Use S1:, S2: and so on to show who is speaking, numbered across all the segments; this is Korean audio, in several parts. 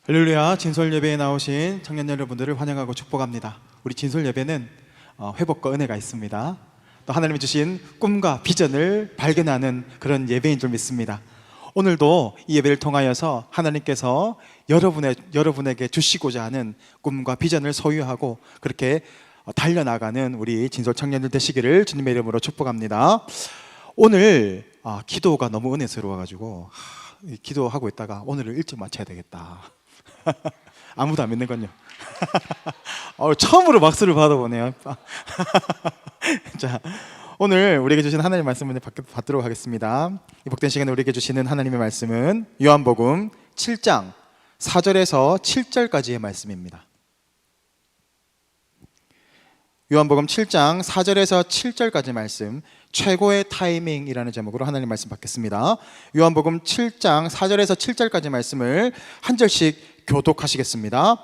S1: 할렐루야. 진솔 예배에 나오신 청년 여러분들을 환영하고 축복합니다. 우리 진솔 예배는 회복과 은혜가 있습니다. 또 하나님이 주신 꿈과 비전을 발견하는 그런 예배인 줄 믿습니다. 오늘도 이 예배를 통하여서 하나님께서 여러분에게 주시고자 하는 꿈과 비전을 소유하고 그렇게 달려나가는 우리 진솔 청년들 되시기를 주님의 이름으로 축복합니다. 오늘 기도가 너무 은혜스러워가지고 기도하고 있다가 오늘을 일찍 마쳐야 되겠다. 아무도 안 믿는군요. 처음으로 박수를 받아보네요. 자, 오늘 우리에게 주신 하나님의 말씀을 받도록 하겠습니다. 이 복된 시간에 우리에게 주시는 하나님의 말씀은 요한복음 7장 4절에서 7절까지의 말씀입니다. 요한복음 7장 4절에서 7절까지 말씀, 최고의 타이밍이라는 제목으로 하나님 말씀 받겠습니다. 요한복음 7장 4절에서 7절까지 말씀을 한 절씩 교독하시겠습니다.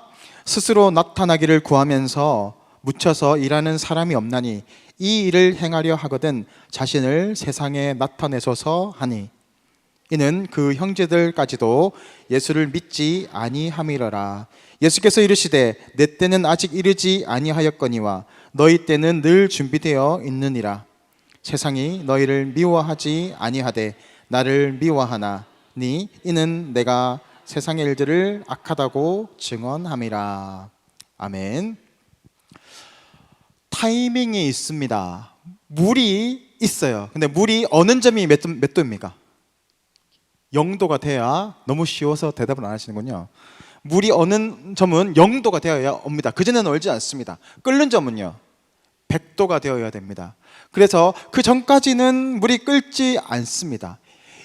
S1: 스스로 나타나기를 구하면서 묻혀서 일하는 사람이 없나니 이 일을 행하려 하거든 자신을 세상에 나타내소서 하니 이는 그 형제들까지도 예수를 믿지 아니함이러라. 예수께서 이르시되 내 때는 아직 이르지 아니하였거니와 너희 때는 늘 준비되어 있느니라. 세상이 너희를 미워하지 아니하되 나를 미워하나니 이는 내가 세상의 일들을 악하다고 증언함이라. 아멘. 타이밍이 있습니다. 물이 있어요. 근데 물이 어느 점이 몇 도입니까? 0도가 돼야, 너무 쉬워서 대답을 안 하시는군요. 물이 어느 점은 0도가 되어야 옵니다. 그전에는 얼지 않습니다. 끓는 점은요 100도가 되어야 됩니다. 그래서 그 전까지는 물이 끓지 않습니다.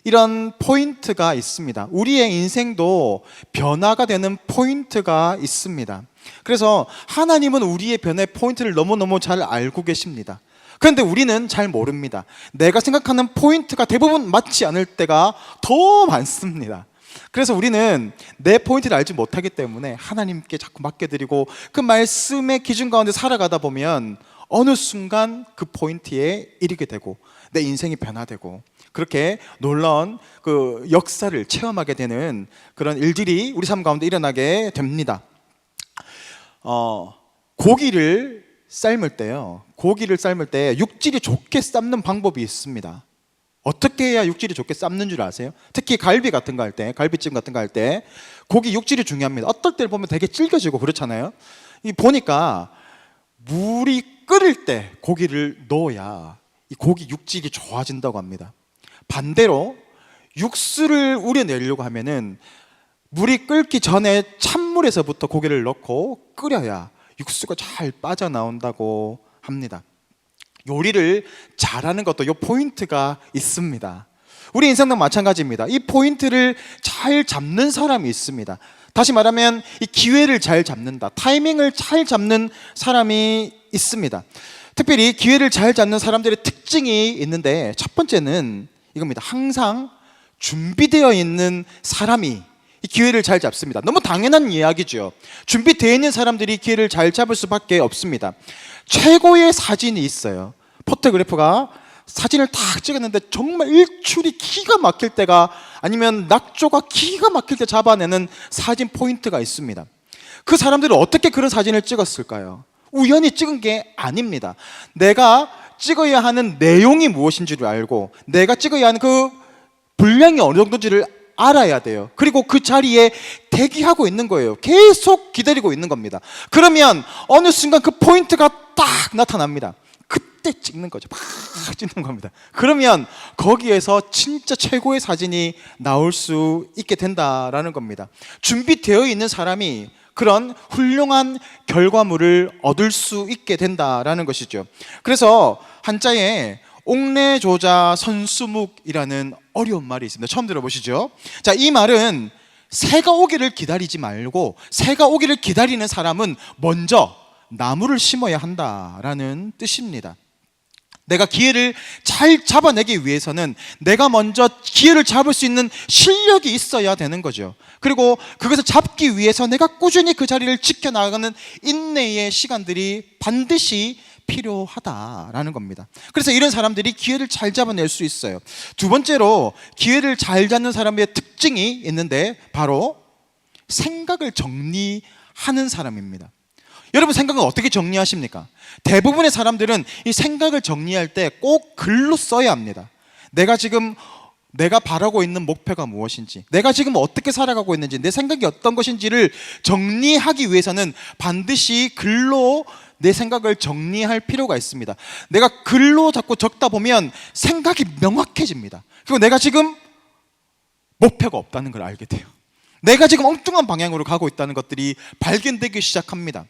S1: 이런 포인트가 있습니다. 우리의 인생도 변화가 되는 포인트가 있습니다. 그래서 하나님은 우리의 변화의 포인트를 너무너무 잘 알고 계십니다. 그런데 우리는 잘 모릅니다. 내가 생각하는 포인트가 대부분 맞지 않을 때가 더 많습니다. 그래서 우리는 내 포인트를 알지 못하기 때문에 하나님께 자꾸 맡겨드리고 그 말씀의 기준 가운데 살아가다 보면 어느 순간 그 포인트에 이르게 되고 내 인생이 변화되고 그렇게 놀라운 그 역사를 체험하게 되는 그런 일들이 우리 삶 가운데 일어나게 됩니다. 고기를 삶을 때 육질이 좋게 삶는 방법이 있습니다. 어떻게 해야 육질이 좋게 삶는 줄 아세요? 특히 갈비 같은 거 할 때, 갈비찜 같은 거 할 때 고기 육질이 중요합니다. 어떨 때 보면 되게 질겨지고 그렇잖아요. 보니까 물이 끓을 때 고기를 넣어야 이 고기 육질이 좋아진다고 합니다. 반대로 육수를 우려내려고 하면은 물이 끓기 전에 찬물에서부터 고기를 넣고 끓여야 육수가 잘 빠져나온다고 합니다. 요리를 잘하는 것도 요 포인트가 있습니다. 우리 인생도 마찬가지입니다. 이 포인트를 잘 잡는 사람이 있습니다. 다시 말하면 이 기회를 잘 잡는다, 타이밍을 잘 잡는 사람이 있습니다. 특별히 기회를 잘 잡는 사람들의 특징이 있는데 첫 번째는 이겁니다. 항상 준비되어 있는 사람이 이 기회를 잘 잡습니다. 너무 당연한 이야기죠. 준비되어 있는 사람들이 기회를 잘 잡을 수밖에 없습니다. 최고의 사진이 있어요. 포토그래퍼가 사진을 딱 찍었는데 정말 일출이 기가 막힐 때가, 아니면 낙조가 기가 막힐 때 잡아내는 사진 포인트가 있습니다. 그 사람들은 어떻게 그런 사진을 찍었을까요? 우연히 찍은 게 아닙니다. 내가 찍어야 하는 내용이 무엇인지를 알고 내가 찍어야 하는 그 분량이 어느 정도인지를 알아야 돼요. 그리고 그 자리에 대기하고 있는 거예요. 계속 기다리고 있는 겁니다. 그러면 어느 순간 그 포인트가 딱 나타납니다. 그때 찍는 거죠. 막 찍는 겁니다. 그러면 거기에서 진짜 최고의 사진이 나올 수 있게 된다라는 겁니다. 준비되어 있는 사람이 그런 훌륭한 결과물을 얻을 수 있게 된다라는 것이죠. 그래서 한자에 옥내조자 선수묵이라는 어려운 말이 있습니다. 처음 들어보시죠? 자, 이 말은 새가 오기를 기다리지 말고 새가 오기를 기다리는 사람은 먼저 나무를 심어야 한다라는 뜻입니다. 내가 기회를 잘 잡아내기 위해서는 내가 먼저 기회를 잡을 수 있는 실력이 있어야 되는 거죠. 그리고 그것을 잡기 위해서 내가 꾸준히 그 자리를 지켜나가는 인내의 시간들이 반드시 필요하다라는 겁니다. 그래서 이런 사람들이 기회를 잘 잡아낼 수 있어요. 두 번째로 기회를 잘 잡는 사람의 특징이 있는데 바로 생각을 정리하는 사람입니다. 여러분 생각은 어떻게 정리하십니까? 대부분의 사람들은 이 생각을 정리할 때 꼭 글로 써야 합니다. 내가 바라고 있는 목표가 무엇인지, 내가 지금 어떻게 살아가고 있는지, 내 생각이 어떤 것인지를 정리하기 위해서는 반드시 글로 내 생각을 정리할 필요가 있습니다. 내가 글로 자꾸 적다 보면 생각이 명확해집니다. 그리고 내가 지금 목표가 없다는 걸 알게 돼요. 내가 지금 엉뚱한 방향으로 가고 있다는 것들이 발견되기 시작합니다.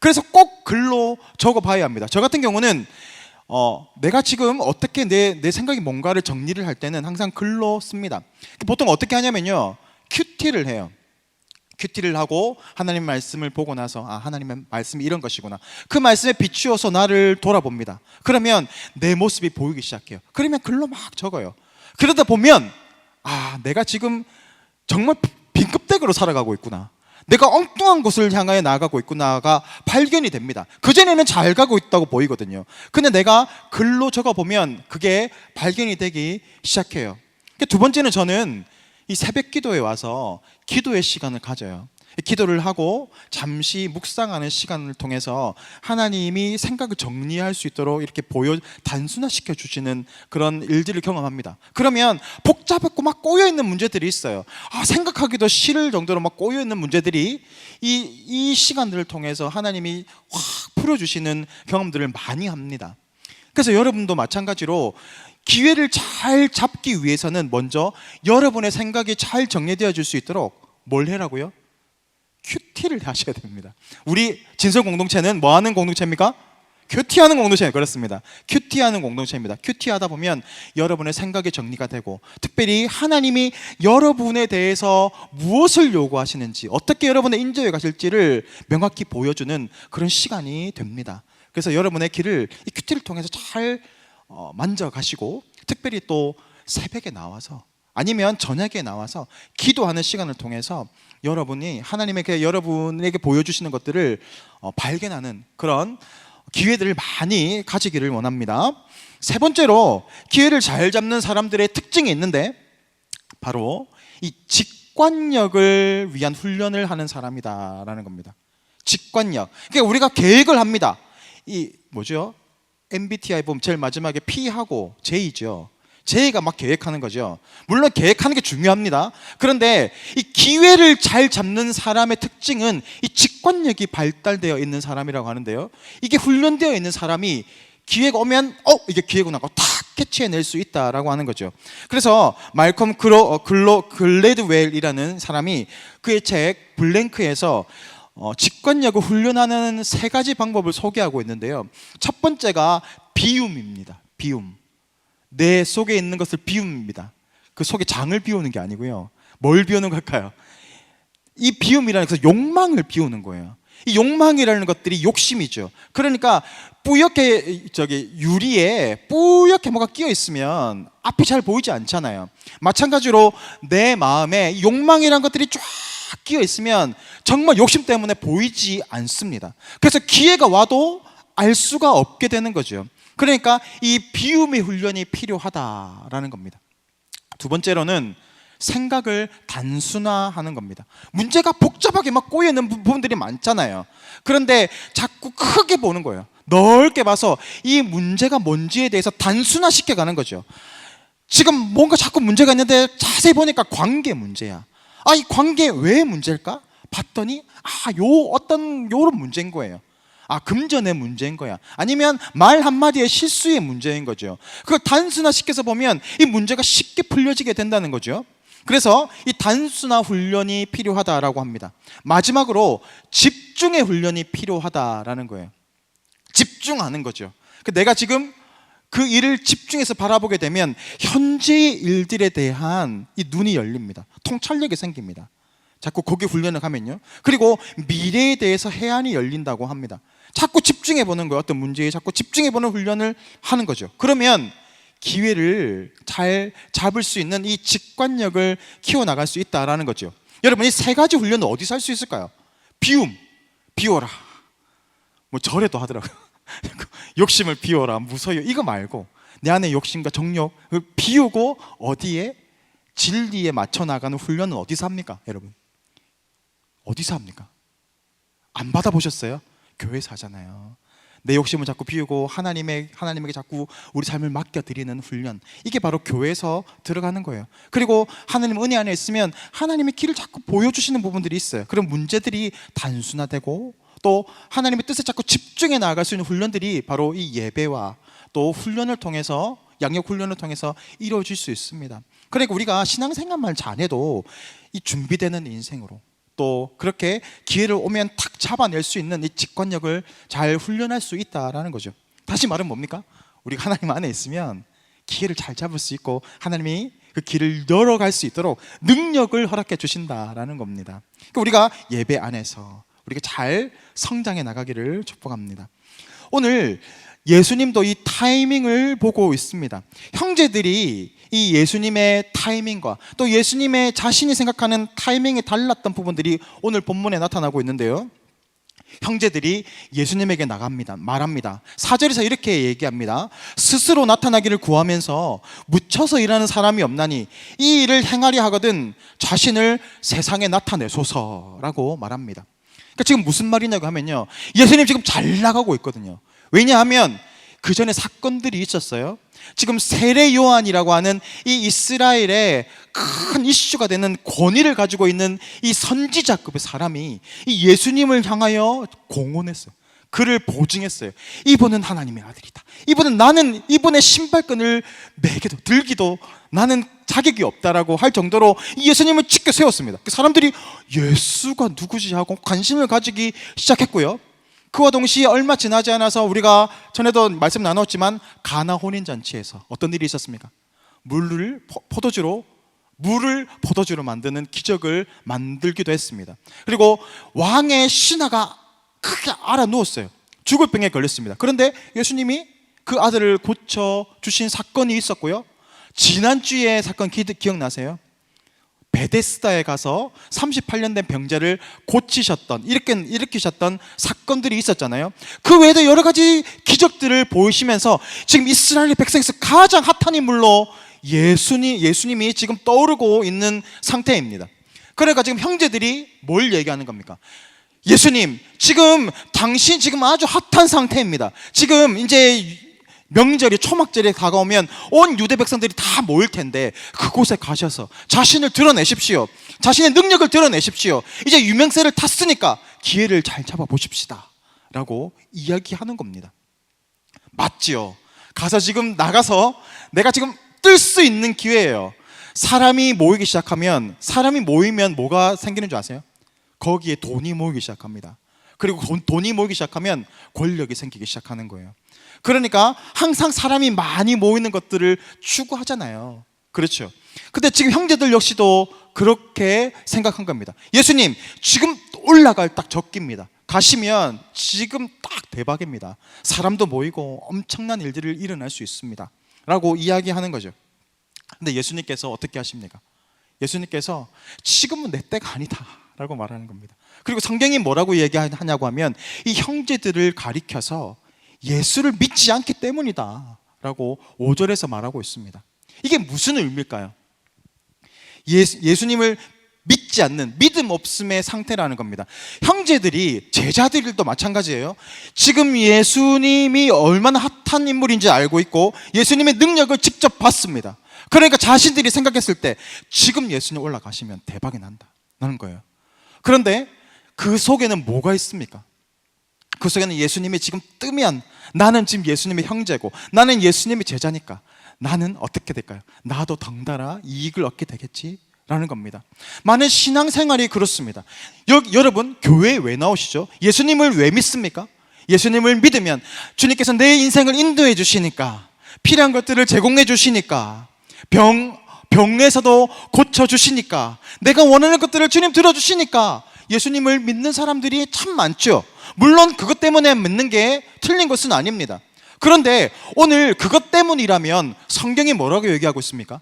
S1: 그래서 꼭 글로 적어봐야 합니다. 저 같은 경우는 내가 지금 어떻게 내 생각이 뭔가를 정리를 할 때는 항상 글로 씁니다. 보통 어떻게 하냐면요, 큐티를 해요. 큐티를 하고 하나님 말씀을 보고 나서 하나님의 말씀이 이런 것이구나, 그 말씀에 비추어서 나를 돌아봅니다. 그러면 내 모습이 보이기 시작해요. 그러면 글로 막 적어요. 그러다 보면 내가 지금 정말 빈껍데기로 살아가고 있구나, 내가 엉뚱한 곳을 향하여 나아가고 있구나가 발견이 됩니다. 그전에는 잘 가고 있다고 보이거든요. 근데 내가 글로 적어보면 그게 발견이 되기 시작해요. 두 번째는 저는 이 새벽 기도에 와서 기도의 시간을 가져요. 기도를 하고 잠시 묵상하는 시간을 통해서 하나님이 생각을 정리할 수 있도록 이렇게 단순화시켜 주시는 그런 일들을 경험합니다. 그러면 복잡하고 막 꼬여있는 문제들이 있어요. 생각하기도 싫을 정도로 막 꼬여있는 문제들이 이 시간들을 통해서 하나님이 확 풀어주시는 경험들을 많이 합니다. 그래서 여러분도 마찬가지로 기회를 잘 잡기 위해서는 먼저 여러분의 생각이 잘 정리되어질 수 있도록 뭘 해라고요? 큐티를 하셔야 됩니다. 우리 진설 공동체는 뭐 하는 공동체입니까? 큐티하는 공동체예요. 그렇습니다. 큐티하는 공동체입니다. 큐티하다 보면 여러분의 생각이 정리가 되고, 특별히 하나님이 여러분에 대해서 무엇을 요구하시는지, 어떻게 여러분의 인도에 가실지를 명확히 보여주는 그런 시간이 됩니다. 그래서 여러분의 길을 이 큐티를 통해서 잘 만져가시고, 특별히 또 새벽에 나와서 아니면 저녁에 나와서 기도하는 시간을 통해서 여러분이 하나님에게 여러분에게 보여주시는 것들을 발견하는 그런 기회들을 많이 가지기를 원합니다. 세 번째로 기회를 잘 잡는 사람들의 특징이 있는데, 바로 이 직관력을 위한 훈련을 하는 사람이다라는 겁니다. 직관력. 그러니까 우리가 계획을 합니다. 이 뭐죠? MBTI 보면 제일 마지막에 P하고 J죠. J가 막 계획하는 거죠. 물론 계획하는 게 중요합니다. 그런데 이 기회를 잘 잡는 사람의 특징은 이 직관력이 발달되어 있는 사람이라고 하는데요, 이게 훈련되어 있는 사람이 기회가 오면 이게 기회구나 하고 탁 캐치해낼 수 있다라고 하는 거죠. 그래서 말콤 글래드웰이라는 사람이 그의 책 블랭크에서 직관력을 훈련하는 3가지 방법을 소개하고 있는데요, 첫 번째가 비움입니다. 비움. 내 속에 있는 것을 비웁니다. 그 속에 장을 비우는 게 아니고요. 뭘 비우는 걸까요? 이 비움이라는 것은 욕망을 비우는 거예요. 이 욕망이라는 것들이 욕심이죠. 그러니까 뿌옇게 유리에 뿌옇게 뭐가 끼어 있으면 앞이 잘 보이지 않잖아요. 마찬가지로 내 마음에 욕망이라는 것들이 쫙 끼어 있으면 정말 욕심 때문에 보이지 않습니다. 그래서 기회가 와도 알 수가 없게 되는 거죠. 그러니까 이 비움의 훈련이 필요하다라는 겁니다. 두 번째로는 생각을 단순화하는 겁니다. 문제가 복잡하게 막 꼬여있는 부분들이 많잖아요. 그런데 자꾸 크게 보는 거예요. 넓게 봐서 이 문제가 뭔지에 대해서 단순화시켜가는 거죠. 지금 뭔가 자꾸 문제가 있는데 자세히 보니까 관계 문제야. 이 관계 왜 문제일까? 봤더니 요런 문제인 거예요. 금전의 문제인 거야. 아니면 말 한마디의 실수의 문제인 거죠. 그걸 단순화시켜서 보면 이 문제가 쉽게 풀려지게 된다는 거죠. 그래서 이 단순화 훈련이 필요하다라고 합니다. 마지막으로 집중의 훈련이 필요하다라는 거예요. 집중하는 거죠. 내가 지금 그 일을 집중해서 바라보게 되면 현재의 일들에 대한 이 눈이 열립니다. 통찰력이 생깁니다. 자꾸 거기 훈련을 하면요. 그리고 미래에 대해서 해안이 열린다고 합니다. 자꾸 집중해 보는 거예요. 어떤 문제에 자꾸 집중해 보는 훈련을 하는 거죠. 그러면 기회를 잘 잡을 수 있는 이 직관력을 키워나갈 수 있다라는 거죠. 여러분, 이 3가지 훈련은 어디서 할 수 있을까요? 비움, 비워라. 뭐 절에도 하더라고요. 욕심을 비워라, 무서워요. 이거 말고 내 안에 욕심과 정욕을 비우고 어디에? 진리에 맞춰 나가는 훈련은 어디서 합니까, 여러분? 어디서 합니까? 안 받아보셨어요? 교회에서 하잖아요. 내 욕심을 자꾸 비우고 하나님에게 자꾸 우리 삶을 맡겨드리는 훈련, 이게 바로 교회에서 들어가는 거예요. 그리고 하나님 은혜 안에 있으면 하나님의 길을 자꾸 보여주시는 부분들이 있어요. 그런 문제들이 단순화되고 또 하나님의 뜻에 자꾸 집중해 나아갈 수 있는 훈련들이 바로 이 예배와 또 훈련을 통해서, 양육 훈련을 통해서 이루어질 수 있습니다. 그러니까 우리가 신앙생활만 잘해도 이 준비되는 인생으로 또 그렇게 기회를 오면 탁 잡아낼 수 있는 이 직관력을 잘 훈련할 수 있다라는 거죠. 다시 말하면 뭡니까? 우리가 하나님 안에 있으면 기회를 잘 잡을 수 있고 하나님이 그 길을 열어갈 수 있도록 능력을 허락해 주신다라는 겁니다. 그러니까 우리가 예배 안에서 우리가 잘 성장해 나가기를 축복합니다. 오늘 예수님도 이 타이밍을 보고 있습니다. 형제들이 이 예수님의 타이밍과 또 예수님의 자신이 생각하는 타이밍이 달랐던 부분들이 오늘 본문에 나타나고 있는데요. 형제들이 예수님에게 말합니다. 4절에서 이렇게 얘기합니다. 스스로 나타나기를 구하면서 묻혀서 일하는 사람이 없나니 이 일을 행하려 하거든 자신을 세상에 나타내소서라고 말합니다. 그러니까 지금 무슨 말이냐고 하면요, 예수님 지금 잘 나가고 있거든요. 왜냐하면 그 전에 사건들이 있었어요. 지금 세례 요한이라고 하는 이 이스라엘의 큰 이슈가 되는 권위를 가지고 있는 이 선지자급의 사람이 이 예수님을 향하여 공언했어요. 그를 보증했어요. 이분은 하나님의 아들이다. 나는 이분의 신발끈을 들기도 나는 자격이 없다라고 할 정도로 예수님을 찢겨 세웠습니다. 그 사람들이 예수가 누구지 하고 관심을 가지기 시작했고요. 그와 동시에 얼마 지나지 않아서 우리가 전에도 말씀 나눴지만 가나 혼인잔치에서 어떤 일이 있었습니까? 물을 포도주로 만드는 기적을 만들기도 했습니다. 그리고 왕의 신하가 크게 알아 누웠어요. 죽을 병에 걸렸습니다. 그런데 예수님이 그 아들을 고쳐주신 사건이 있었고요. 지난주에 사건 기억나세요? 베데스다에 가서 38년 된 병자를 일으키셨던 사건들이 있었잖아요. 그 외에도 여러 가지 기적들을 보이시면서 지금 이스라엘 백성에서 가장 핫한 인물로 예수님이 지금 떠오르고 있는 상태입니다. 그러니까 지금 형제들이 뭘 얘기하는 겁니까? 예수님, 당신 지금 아주 핫한 상태입니다. 지금 이제 명절이 초막절에 다가오면 온 유대 백성들이 다 모일 텐데 그곳에 가셔서 자신을 드러내십시오. 자신의 능력을 드러내십시오. 이제 유명세를 탔으니까 기회를 잘 잡아보십시다 라고 이야기하는 겁니다. 맞지요? 가서 지금 나가서 내가 지금 뜰 수 있는 기회예요. 사람이 모이면 뭐가 생기는 줄 아세요? 거기에 돈이 모이기 시작합니다. 그리고 돈이 모이기 시작하면 권력이 생기기 시작하는 거예요. 그러니까 항상 사람이 많이 모이는 것들을 추구하잖아요. 그렇죠? 근데 지금 형제들 역시도 그렇게 생각한 겁니다. 예수님, 지금 올라갈 딱 적기입니다. 가시면 지금 딱 대박입니다. 사람도 모이고 엄청난 일들을 일어날 수 있습니다 라고 이야기하는 거죠. 근데 예수님께서 어떻게 하십니까? 예수님께서 지금은 내 때가 아니다 라고 말하는 겁니다. 그리고 성경이 뭐라고 얘기하냐고 하면 이 형제들을 가리켜서 예수를 믿지 않기 때문이다 라고 5절에서 말하고 있습니다. 이게 무슨 의미일까요? 예수님을 믿지 않는, 믿음 없음의 상태라는 겁니다. 형제들이, 제자들도 마찬가지예요. 지금 예수님이 얼마나 핫한 인물인지 알고 있고 예수님의 능력을 직접 봤습니다. 그러니까 자신들이 생각했을 때 지금 예수님 올라가시면 대박이 나는 거예요. 그런데 그 속에는 뭐가 있습니까? 그 속에는 예수님이 지금 뜨면 나는 지금 예수님의 형제고 나는 예수님의 제자니까 나는 어떻게 될까요? 나도 덩달아 이익을 얻게 되겠지? 라는 겁니다. 많은 신앙생활이 그렇습니다. 여러분 교회에 왜 나오시죠? 예수님을 왜 믿습니까? 예수님을 믿으면 주님께서 내 인생을 인도해 주시니까, 필요한 것들을 제공해 주시니까, 병에서도 고쳐주시니까, 내가 원하는 것들을 주님 들어주시니까 예수님을 믿는 사람들이 참 많죠. 물론 그것 때문에 믿는 게 틀린 것은 아닙니다. 그런데 오늘 그것 때문이라면 성경이 뭐라고 얘기하고 있습니까?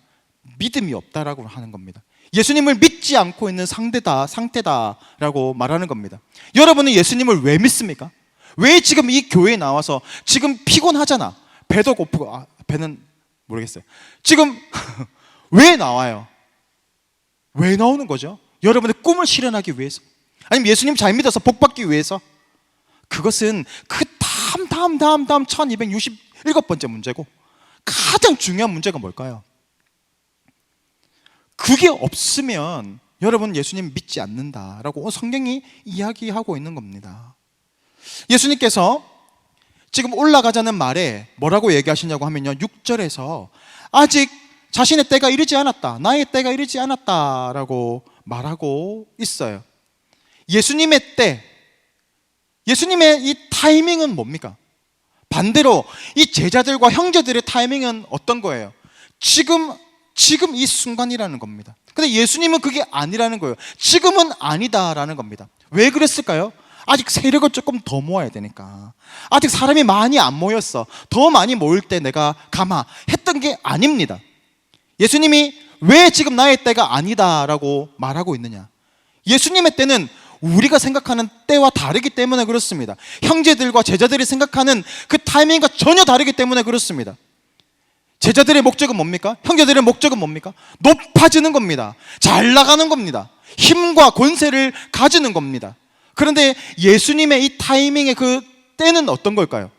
S1: 믿음이 없다라고 하는 겁니다. 예수님을 믿지 않고 있는 상태다라고 말하는 겁니다. 여러분은 예수님을 왜 믿습니까? 왜 지금 이 교회에 나와서 지금 피곤하잖아, 배도 고프고 배는 모르겠어요. 지금 왜 나와요? 왜 나오는 거죠? 여러분의 꿈을 실현하기 위해서, 아니면 예수님 잘 믿어서 복 받기 위해서? 그것은 그 다음 1267번째 문제고, 가장 중요한 문제가 뭘까요? 그게 없으면 여러분 예수님 믿지 않는다라고 성경이 이야기하고 있는 겁니다. 예수님께서 지금 올라가자는 말에 뭐라고 얘기하시냐고 하면요, 6절에서 아직 자신의 때가 이르지 않았다, 나의 때가 이르지 않았다라고 말하고 있어요. 예수님의 때, 예수님의 이 타이밍은 뭡니까? 반대로 이 제자들과 형제들의 타이밍은 어떤 거예요? 지금 이 순간이라는 겁니다. 근데 예수님은 그게 아니라는 거예요. 지금은 아니다라는 겁니다. 왜 그랬을까요? 아직 세력을 조금 더 모아야 되니까. 아직 사람이 많이 안 모였어. 더 많이 모일 때 내가 가마 했던 게 아닙니다. 예수님이 왜 지금 나의 때가 아니다라고 말하고 있느냐? 예수님의 때는 우리가 생각하는 때와 다르기 때문에 그렇습니다. 형제들과 제자들이 생각하는 그 타이밍과 전혀 다르기 때문에 그렇습니다. 제자들의 목적은 뭡니까? 형제들의 목적은 뭡니까? 높아지는 겁니다. 잘 나가는 겁니다. 힘과 권세를 가지는 겁니다. 그런데 예수님의 이 타이밍의 그 때는 어떤 걸까요?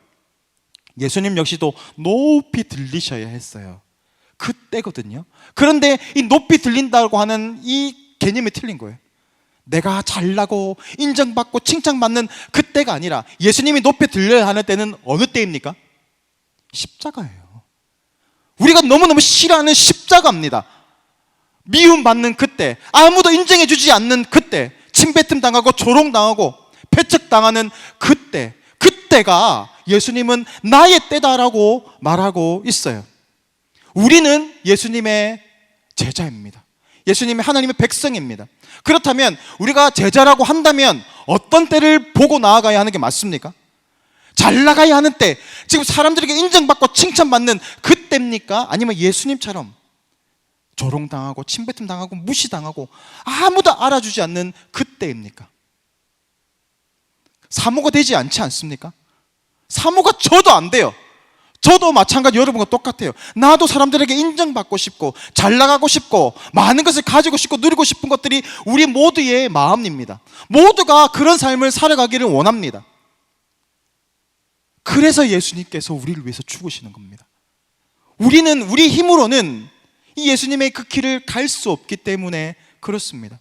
S1: 예수님 역시도 높이 들리셔야 했어요. 그 때거든요. 그런데 이 높이 들린다고 하는 이 개념이 틀린 거예요. 내가 잘나고 인정받고 칭찬받는 그 때가 아니라 예수님이 높이 들려야 하는 때는 어느 때입니까? 십자가예요. 우리가 너무너무 싫어하는 십자가입니다. 미움받는 그때, 아무도 인정해주지 않는 그때, 침뱉음 당하고 조롱당하고 패척당하는 그때가 예수님은 나의 때다라고 말하고 있어요. 우리는 예수님의 제자입니다. 예수님의 하나님의 백성입니다. 그렇다면 우리가 제자라고 한다면 어떤 때를 보고 나아가야 하는 게 맞습니까? 잘 나가야 하는 때, 지금 사람들에게 인정받고 칭찬받는 그때입니까? 아니면 예수님처럼 조롱당하고 침뱉음 당하고 무시당하고 아무도 알아주지 않는 그때입니까? 사모가 되지 않지 않습니까? 사모가 저도 안 돼요. 저도 마찬가지 여러분과 똑같아요. 나도 사람들에게 인정받고 싶고 잘 나가고 싶고 많은 것을 가지고 싶고 누리고 싶은 것들이 우리 모두의 마음입니다. 모두가 그런 삶을 살아가기를 원합니다. 그래서 예수님께서 우리를 위해서 죽으시는 겁니다. 우리는 우리 힘으로는 이 예수님의 그 길을 갈 수 없기 때문에 그렇습니다.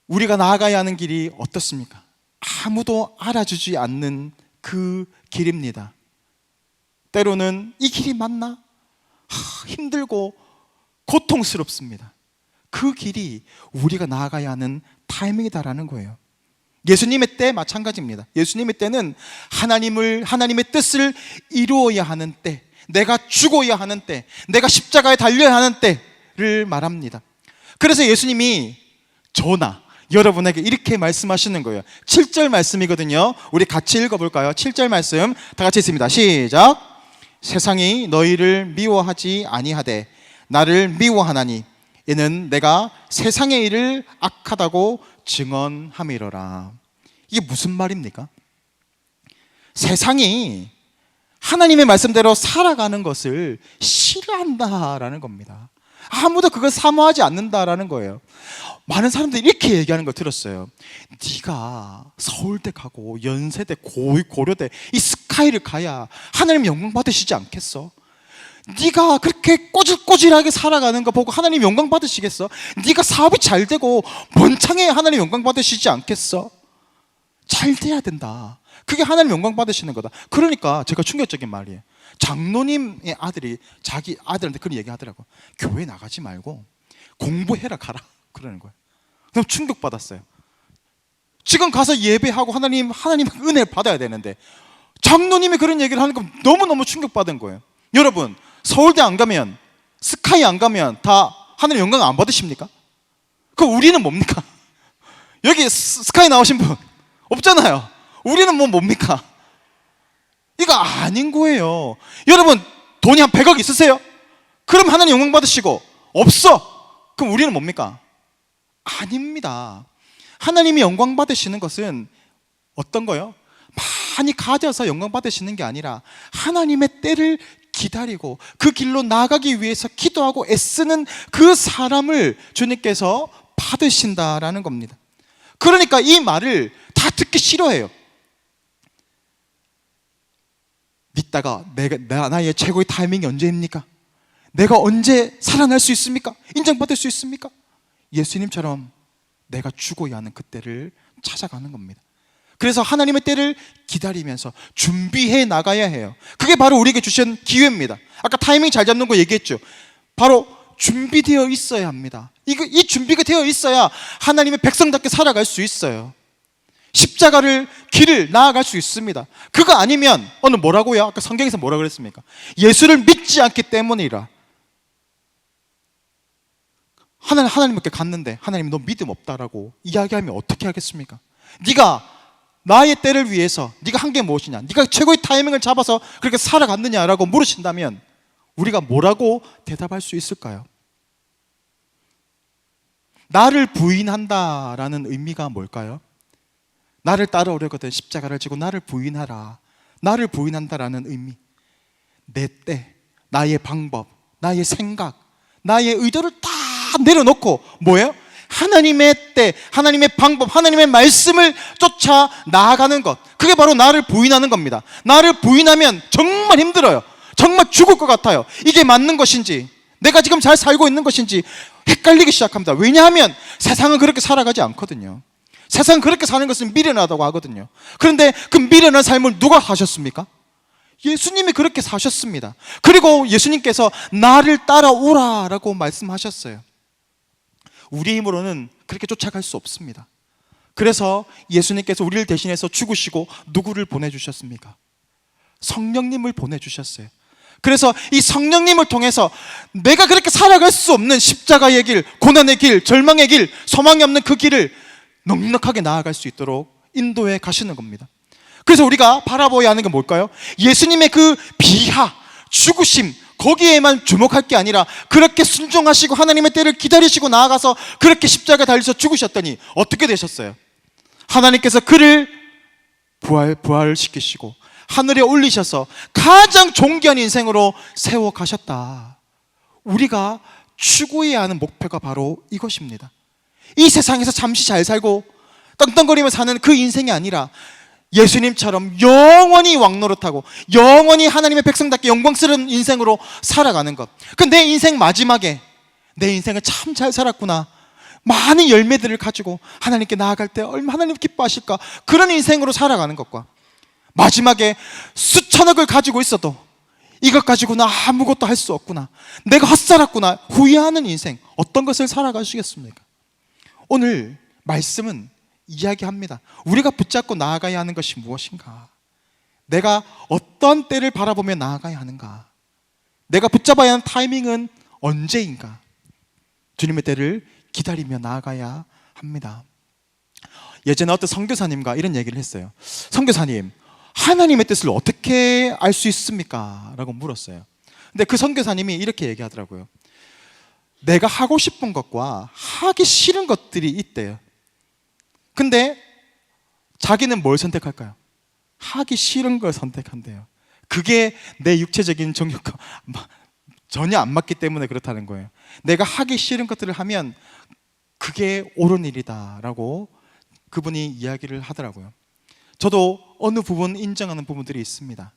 S1: 우리가 나아가야 하는 길이 어떻습니까? 아무도 알아주지 않는 그 길입니다. 때로는 이 길이 맞나? 힘들고 고통스럽습니다. 그 길이 우리가 나아가야 하는 타이밍이다라는 거예요. 예수님의 때 마찬가지입니다. 예수님의 때는 하나님의 뜻을 이루어야 하는 때, 내가 죽어야 하는 때, 내가 십자가에 달려야 하는 때를 말합니다. 그래서 예수님이 저나 여러분에게 이렇게 말씀하시는 거예요. 7절 말씀이거든요. 우리 같이 읽어볼까요? 7절 말씀 다 같이 읽습니다. 시작. 세상이 너희를 미워하지 아니하되 나를 미워하나니 이는 내가 세상의 일을 악하다고 증언함이로라. 이게 무슨 말입니까? 세상이 하나님의 말씀대로 살아가는 것을 싫어한다라는 겁니다. 아무도 그걸 사모하지 않는다라는 거예요. 많은 사람들이 이렇게 얘기하는 걸 들었어요. 네가 서울대 가고 연세대, 고려대 이 스카이를 가야 하나님 영광 받으시지 않겠어? 네가 그렇게 꼬질꼬질하게 살아가는 거 보고 하나님 영광 받으시겠어? 네가 사업이 잘 되고 번창해 하나님 영광 받으시지 않겠어? 잘 돼야 된다. 그게 하나님 영광 받으시는 거다. 그러니까 제가 충격적인 말이에요. 장로님의 아들이 자기 아들한테 그런 얘기 하더라고. 교회 나가지 말고 공부해라 가라 그러는 거예요. 그럼 충격받았어요. 지금 가서 예배하고 하나님 은혜를 받아야 되는데 장로님이 그런 얘기를 하는 건 너무너무 충격받은 거예요. 여러분, 서울대 안 가면, 스카이 안 가면 다 하나님 영광 안 받으십니까? 그럼 우리는 뭡니까? 여기 스카이 나오신 분 없잖아요. 우리는 뭡니까? 이거 아닌 거예요. 여러분, 돈이 한 100억 있으세요? 그럼 하나님 영광 받으시고 없어? 그럼 우리는 뭡니까? 아닙니다. 하나님이 영광 받으시는 것은 어떤 거요? 많이 가져서 영광 받으시는 게 아니라 하나님의 때를 기다리고 그 길로 나아가기 위해서 기도하고 애쓰는 그 사람을 주님께서 받으신다라는 겁니다. 그러니까 이 말을 다 듣기 싫어해요. 믿다가 나의 최고의 타이밍이 언제입니까? 내가 언제 살아날 수 있습니까? 인정받을 수 있습니까? 예수님처럼 내가 죽어야 하는 그때를 찾아가는 겁니다. 그래서 하나님의 때를 기다리면서 준비해 나가야 해요. 그게 바로 우리에게 주신 기회입니다. 아까 타이밍 잘 잡는 거 얘기했죠. 바로 준비되어 있어야 합니다. 이 준비가 되어 있어야 하나님의 백성답게 살아갈 수 있어요. 십자가를 길을 나아갈 수 있습니다. 그거 아니면 오늘 뭐라고요? 아까 성경에서 뭐라 그랬습니까? 예수를 믿지 않기 때문이라. 하나님께 갔는데 하나님 너 믿음 없다라고 이야기하면 어떻게 하겠습니까? 네가 나의 때를 위해서 네가 한 게 무엇이냐, 네가 최고의 타이밍을 잡아서 그렇게 살아갔느냐라고 물으신다면 우리가 뭐라고 대답할 수 있을까요? 나를 부인한다라는 의미가 뭘까요? 나를 따라오려거든 십자가를 지고 나를 부인하라. 나를 부인한다라는 의미. 내 때, 나의 방법, 나의 생각, 나의 의도를 다 내려놓고 뭐예요? 하나님의 때, 하나님의 방법, 하나님의 말씀을 쫓아 나아가는 것. 그게 바로 나를 부인하는 겁니다. 나를 부인하면 정말 힘들어요. 정말 죽을 것 같아요. 이게 맞는 것인지, 내가 지금 잘 살고 있는 것인지 헷갈리기 시작합니다. 왜냐하면 세상은 그렇게 살아가지 않거든요. 세상은 그렇게 사는 것은 미련하다고 하거든요. 그런데 그 미련한 삶을 누가 사셨습니까? 예수님이 그렇게 사셨습니다. 그리고 예수님께서 나를 따라오라라고 말씀하셨어요. 우리 힘으로는 그렇게 쫓아갈 수 없습니다. 그래서 예수님께서 우리를 대신해서 죽으시고 누구를 보내주셨습니까? 성령님을 보내주셨어요. 그래서 이 성령님을 통해서 내가 그렇게 살아갈 수 없는 십자가의 길, 고난의 길, 절망의 길, 소망이 없는 그 길을 넉넉하게 나아갈 수 있도록 인도해 가시는 겁니다. 그래서 우리가 바라보아야 하는 게 뭘까요? 예수님의 그 비하, 죽으심, 거기에만 주목할 게 아니라 그렇게 순종하시고 하나님의 때를 기다리시고 나아가서 그렇게 십자가에 달려서 죽으셨더니 어떻게 되셨어요? 하나님께서 그를 부활시키시고 하늘에 올리셔서 가장 존귀한 인생으로 세워 가셨다. 우리가 추구해야 하는 목표가 바로 이것입니다. 이 세상에서 잠시 잘 살고 떵떵거리며 사는 그 인생이 아니라 예수님처럼 영원히 왕노릇하고 영원히 하나님의 백성답게 영광스러운 인생으로 살아가는 것. 내 인생 마지막에 내 인생을 참 잘 살았구나, 많은 열매들을 가지고 하나님께 나아갈 때 얼마나 하나님 기뻐하실까, 그런 인생으로 살아가는 것과 마지막에 수천억을 가지고 있어도 이것 가지고 나 아무것도 할 수 없구나, 내가 헛살았구나 후회하는 인생, 어떤 것을 살아가시겠습니까? 오늘 말씀은 이야기합니다. 우리가 붙잡고 나아가야 하는 것이 무엇인가? 내가 어떤 때를 바라보며 나아가야 하는가? 내가 붙잡아야 하는 타이밍은 언제인가? 주님의 때를 기다리며 나아가야 합니다. 예전에 어떤 선교사님과 이런 얘기를 했어요. 선교사님, 하나님의 뜻을 어떻게 알 수 있습니까? 라고 물었어요. 근데 그 선교사님이 이렇게 얘기하더라고요. 내가 하고 싶은 것과 하기 싫은 것들이 있대요. 근데 자기는 뭘 선택할까요? 하기 싫은 걸 선택한대요. 그게 내 육체적인 정욕과 전혀 안 맞기 때문에 그렇다는 거예요. 내가 하기 싫은 것들을 하면 그게 옳은 일이다라고 그분이 이야기를 하더라고요. 저도 어느 부분 인정하는 부분들이 있습니다.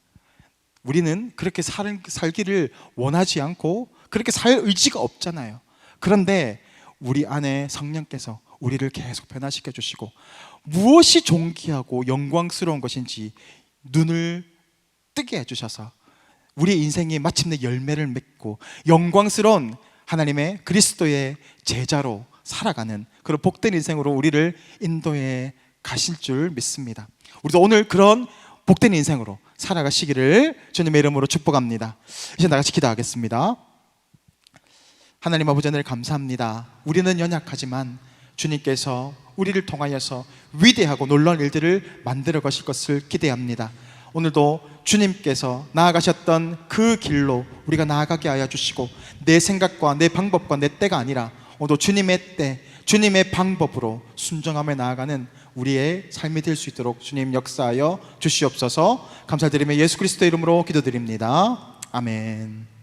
S1: 우리는 그렇게 살기를 원하지 않고 그렇게 살 의지가 없잖아요. 그런데 우리 안에 성령께서 우리를 계속 변화시켜 주시고 무엇이 존귀하고 영광스러운 것인지 눈을 뜨게 해주셔서 우리의 인생이 마침내 열매를 맺고 영광스러운 하나님의 그리스도의 제자로 살아가는 그런 복된 인생으로 우리를 인도해 가실 줄 믿습니다. 우리도 오늘 그런 복된 인생으로 살아가시기를 주님의 이름으로 축복합니다. 이제 나같이 기도하겠습니다. 하나님 아버지, 하늘 감사합니다. 우리는 연약하지만 주님께서 우리를 통하여서 위대하고 놀라운 일들을 만들어 가실 것을 기대합니다. 오늘도 주님께서 나아가셨던 그 길로 우리가 나아가게 하여 주시고 내 생각과 내 방법과 내 때가 아니라 오늘도 주님의 때, 주님의 방법으로 순종하며 나아가는 우리의 삶이 될 수 있도록 주님 역사하여 주시옵소서. 감사드리며 예수 그리스도의 이름으로 기도드립니다. 아멘.